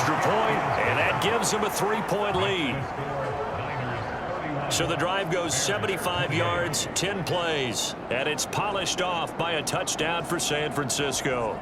extra point, and that gives them a 3-point lead. So the drive goes 75 yards, 10 plays, and it's polished off by a touchdown for San Francisco.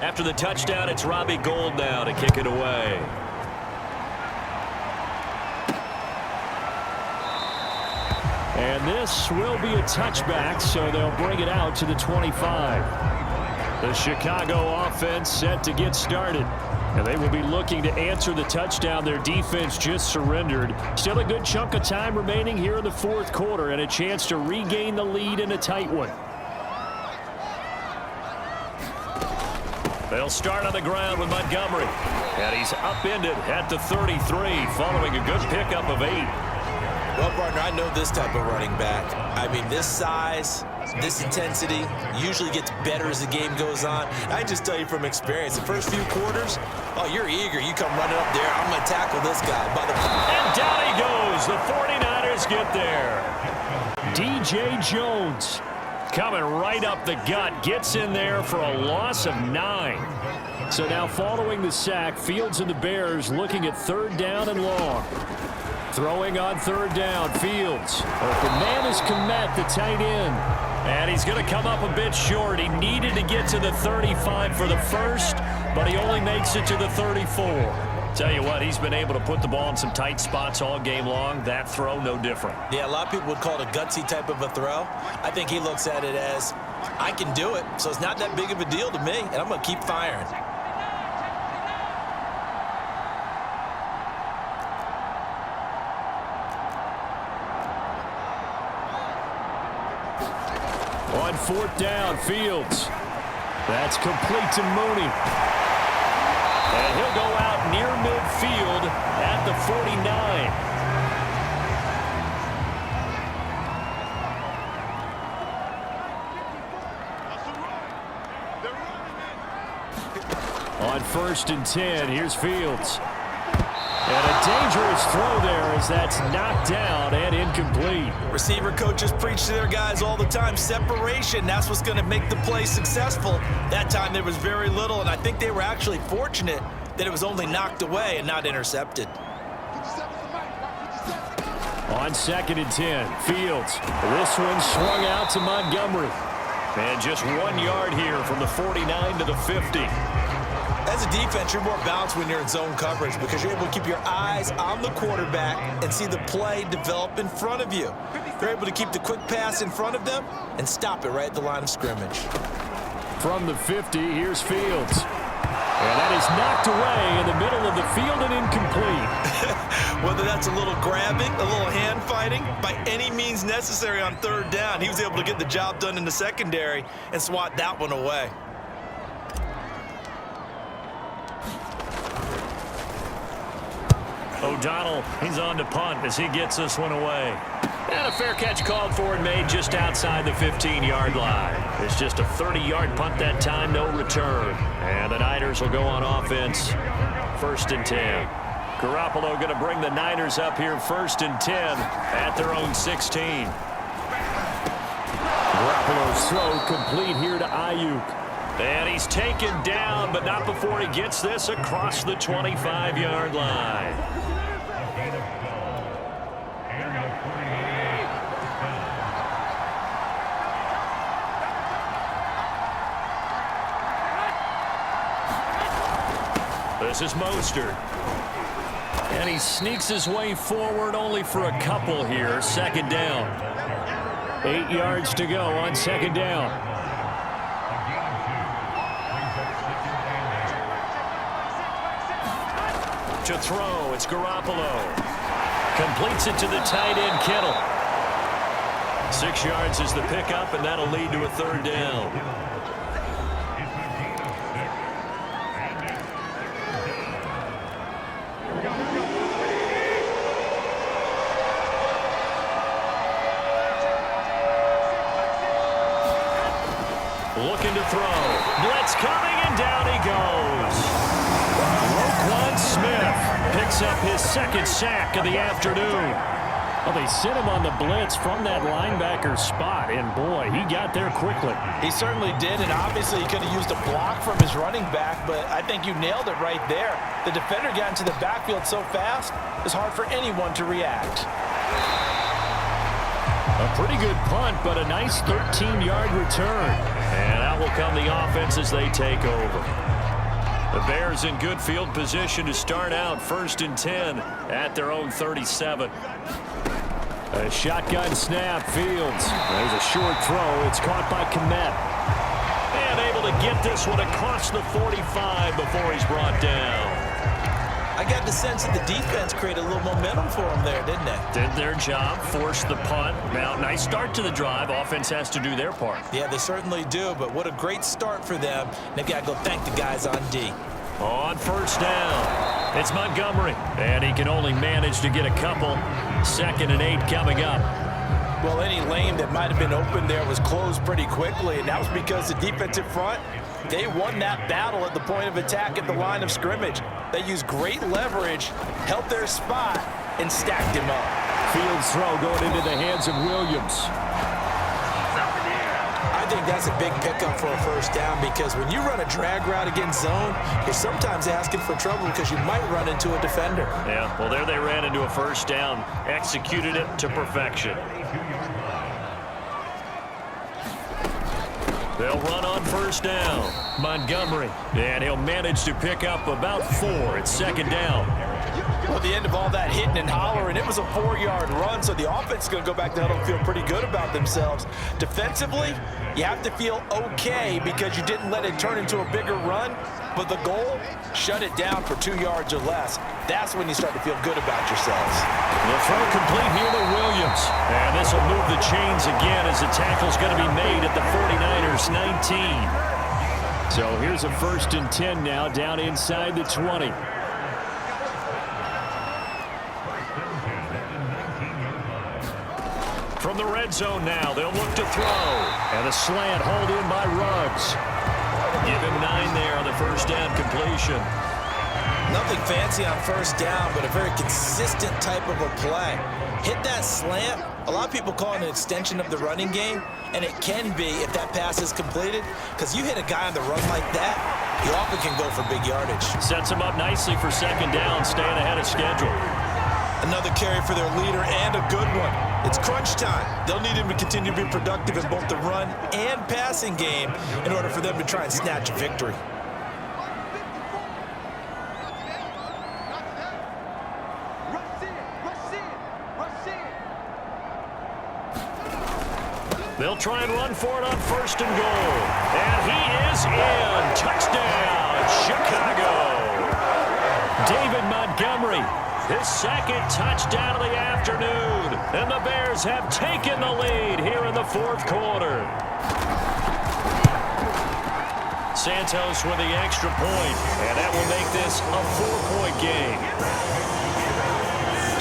After the touchdown, it's Robbie Gould now to kick it away. And this will be a touchback, so they'll bring it out to the 25. The Chicago offense set to get started. And they will be looking to answer the touchdown their defense just surrendered. Still a good chunk of time remaining here in the fourth quarter and a chance to regain the lead in a tight one. They'll start on the ground with Montgomery. And he's upended at the 33 following a good pickup of 8. Well, partner, I know this type of running back. I mean, this size, this intensity usually gets better as the game goes on. I just tell you from experience, the first few quarters, oh, you're eager. You come running up there. I'm going to tackle this guy. And down he goes. The 49ers get there. DJ Jones coming right up the gut, gets in there for a loss of 9. So now following the sack, Fields and the Bears looking at 3rd down and long. Throwing on 3rd down, Fields. Open man is Kmet, the tight end. And he's going to come up a bit short. He needed to get to the 35 for the first, but he only makes it to the 34. Tell you what, he's been able to put the ball in some tight spots all game long. That throw, no different. Yeah, a lot of people would call it a gutsy type of a throw. I think he looks at it as, I can do it, so it's not that big of a deal to me, and I'm going to keep firing. On 4th down, Fields. That's complete to Mooney. And he'll go out near midfield at the 49. On 1st and 10, here's Fields. And a dangerous throw there as that's knocked down and incomplete. Receiver coaches preach to their guys all the time. Separation, that's what's going to make the play successful. That time there was very little, and I think they were actually fortunate that it was only knocked away and not intercepted. On 2nd and 10, Fields. This one swung out to Montgomery. And just 1 yard here from the 49 to the 50. As a defense, you're more balanced when you're in zone coverage because you're able to keep your eyes on the quarterback and see the play develop in front of you. You're able to keep the quick pass in front of them and stop it right at the line of scrimmage. From the 50, here's Fields. And that is knocked away in the middle of the field and incomplete. Whether that's a little grabbing, a little hand fighting, by any means necessary on 3rd down, he was able to get the job done in the secondary and swat that one away. O'Donnell, he's on to punt as he gets this one away. And a fair catch called for and made just outside the 15-yard line. It's just a 30-yard punt that time, no return. And the Niners will go on offense, 1st and 10. Garoppolo going to bring the Niners up here 1st and 10 at their own 16. Garoppolo's throw complete here to Ayuk. And he's taken down, but not before he gets this across the 25-yard line. This is Mostert. And he sneaks his way forward only for a couple here. Second down. 8 yards to go on second down. To throw, it's Garoppolo. Completes it to the tight end, Kittle. 6 yards is the pickup, and that'll lead to a third down. Looking to throw. Blitz coming, and down he goes. Smith picks up his second sack of the afternoon. Well, they sent him on the blitz from that linebacker spot, and boy, he got there quickly. He certainly did, and obviously he could have used a block from his running back, but I think you nailed it right there. The defender got into the backfield so fast, it's hard for anyone to react. A pretty good punt, but a nice 13-yard return. And out will come the offense as they take over. The Bears in good field position to start out 1st and 10 at their own 37. A shotgun snap, Fields. There's a short throw. It's caught by Kmet. And able to get this one across the 45 before he's brought down. I got the sense that the defense created a little momentum for them there, didn't they? Did their job, forced the punt. Now, nice start to the drive. Offense has to do their part. Yeah, they certainly do, but what a great start for them. They've got to go thank the guys on D. On first down, it's Montgomery, and he can only manage to get a couple. 2nd and 8 coming up. Well, any lane that might have been open there was closed pretty quickly, and that was because the defensive front, they won that battle at the point of attack at the line of scrimmage. They used great leverage, held their spot, and stacked him up. Fields throw going into the hands of Williams. I think that's a big pickup for a first down because when you run a drag route against zone, you're sometimes asking for trouble because you might run into a defender. Yeah, well, there they ran into a first down, executed it to perfection. They'll run on first down. Montgomery, and he'll manage to pick up about 4. It's 2nd down. Well, at the end of all that hitting and hollering, it was a 4-yard run, so the offense is going to go back to huddle and feel pretty good about themselves. Defensively, you have to feel okay because you didn't let it turn into a bigger run, but the goal, shut it down for 2 yards or less. That's when you start to feel good about yourselves. The throw complete here to Williams. And this will move the chains again as the tackle's going to be made at the 49ers 19. So here's a 1st and 10 now down inside the 20. From the red zone now, they'll look to throw. And a slant hauled in by Ruggs. Give him 9 there on the first down completion. Nothing fancy on first down, but a very consistent type of a play. Hit that slant. A lot of people call it an extension of the running game, and it can be if that pass is completed, because you hit a guy on the run like that, you often can go for big yardage. Sets him up nicely for 2nd down, staying ahead of schedule. Another carry for their leader and a good one. It's crunch time. They'll need him to continue to be productive in both the run and passing game in order for them to try and snatch a victory. They'll try and run for it on 1st and goal. And he is in. Touchdown, Chicago. David Montgomery, his 2nd touchdown of the afternoon. And the Bears have taken the lead here in the 4th quarter. Santos with the extra point, and that will make this a 4-point game.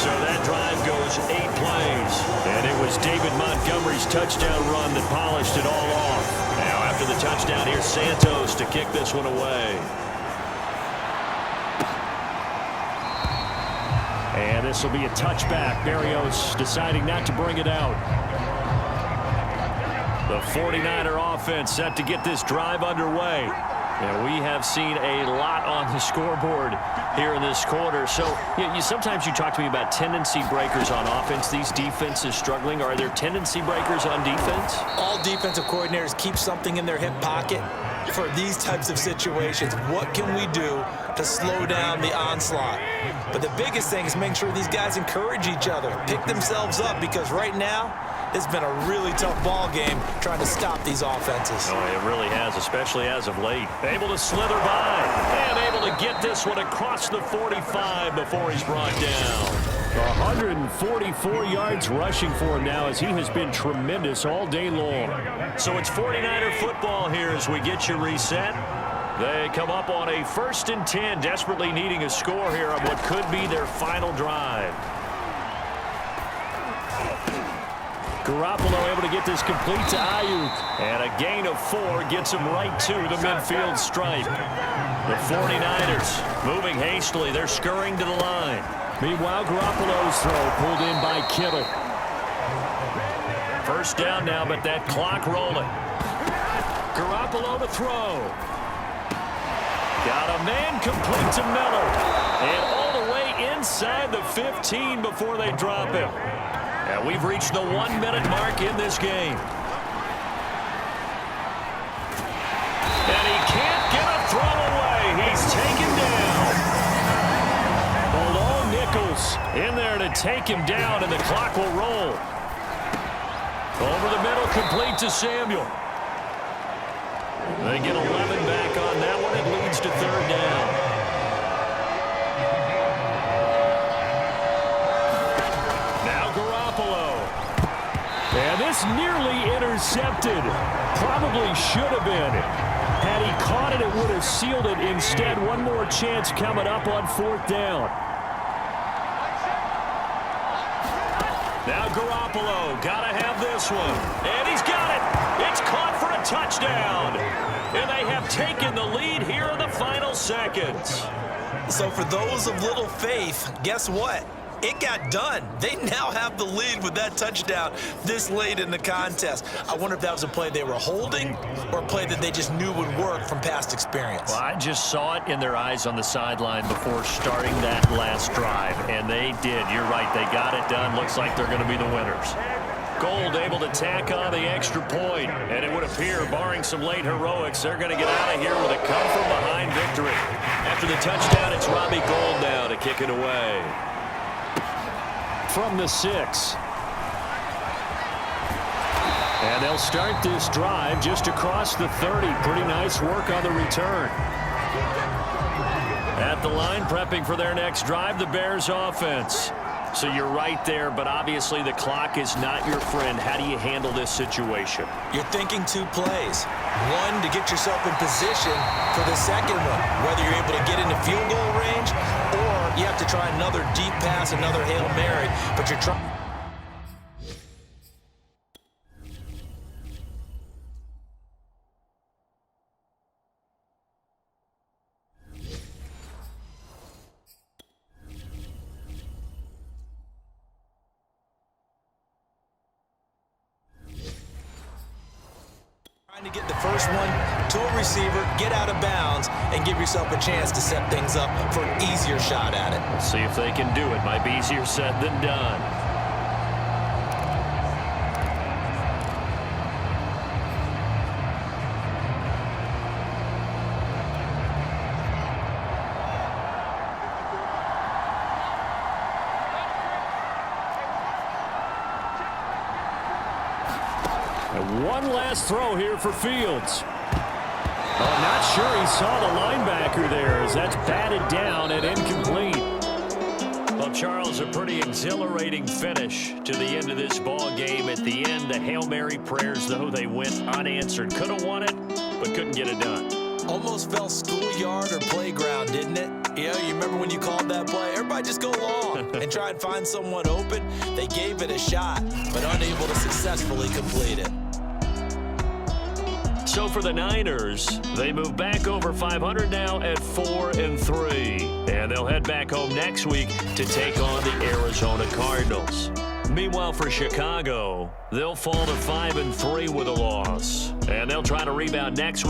So that drive goes 8 plays, and it was David Montgomery's touchdown run that polished it all off. Now after the touchdown, here's Santos to kick this one away. And this will be a touchback. Berrios deciding not to bring it out. The 49er offense set to get this drive underway. And we have seen a lot on the scoreboard here in this quarter. So sometimes you talk to me about tendency breakers on offense. These defenses struggling. Are there tendency breakers on defense? All defensive coordinators keep something in their hip pocket for these types of situations. What can we do to slow down the onslaught? But the biggest thing is making sure these guys encourage each other, pick themselves up, because right now it's been a really tough ball game trying to stop these offenses. Oh, it really has, especially as of late. Able to slither by and able to get this one across the 45 before he's brought down. 144 yards rushing for him now, as he has been tremendous all day long. So it's 49er football here as we get you reset. They come up on a 1st and 10, desperately needing a score here on what could be their final drive. Garoppolo able to get this complete to Ayuk. And a gain of 4 gets him right to the midfield stripe. The 49ers moving hastily. They're scurrying to the line. Meanwhile, Garoppolo's throw pulled in by Kittle. First down now, but that clock rolling. Garoppolo to throw. Got a man complete to Miller. And all the way inside the 15 before they drop him. And we've reached the 1-minute mark in this game. And he can't get a throw away. He's taken down. Below Nichols in there to take him down, and the clock will roll. Over the middle, complete to Samuel. They get 11 back on that one. It leads to 3rd down. And this nearly intercepted. Probably should have been. Had he caught it, it would have sealed it. Instead, one more chance coming up on 4th down. Now Garoppolo, gotta have this one. And he's got it. It's caught for a touchdown. And they have taken the lead here in the final seconds. So for those of little faith, guess what? It got done. They now have the lead with that touchdown this late in the contest. I wonder if that was a play they were holding or a play that they just knew would work from past experience. Well, I just saw it in their eyes on the sideline before starting that last drive, and they did. You're right. They got it done. Looks like they're going to be the winners. Gold able to tack on the extra point, and it would appear, barring some late heroics, they're going to get out of here with a come-from-behind victory. After the touchdown, it's Robbie Gould now to kick it away. From the 6. And they'll start this drive just across the 30. Pretty nice work on the return. At the line, prepping for their next drive, the Bears offense. So you're right there, but obviously the clock is not your friend. How do you handle this situation? You're thinking 2 plays. One, to get yourself in position for the second one, whether you're able to get into field goal range or you have to try another deep pass, another Hail Mary, but you're trying. To get the first one to a receiver, get out of bounds, and give yourself a chance to set things up for an easier shot at it. Let's see if they can do it. Might be easier said than done. One last throw here for Fields. Oh, not sure he saw the linebacker there as that's batted down and incomplete. Well, Charles, a pretty exhilarating finish to the end of this ball game. At the end, the Hail Mary prayers, though, they went unanswered. Could have won it, but couldn't get it done. Almost felt schoolyard or playground, didn't it? You remember when you called that play? Everybody just go long and try and find someone open. They gave it a shot, but unable to successfully complete it. So for the Niners, they move back over 500 now at 4-3. And they'll head back home next week to take on the Arizona Cardinals. Meanwhile, for Chicago, they'll fall to 5-3 with a loss. And they'll try to rebound next week.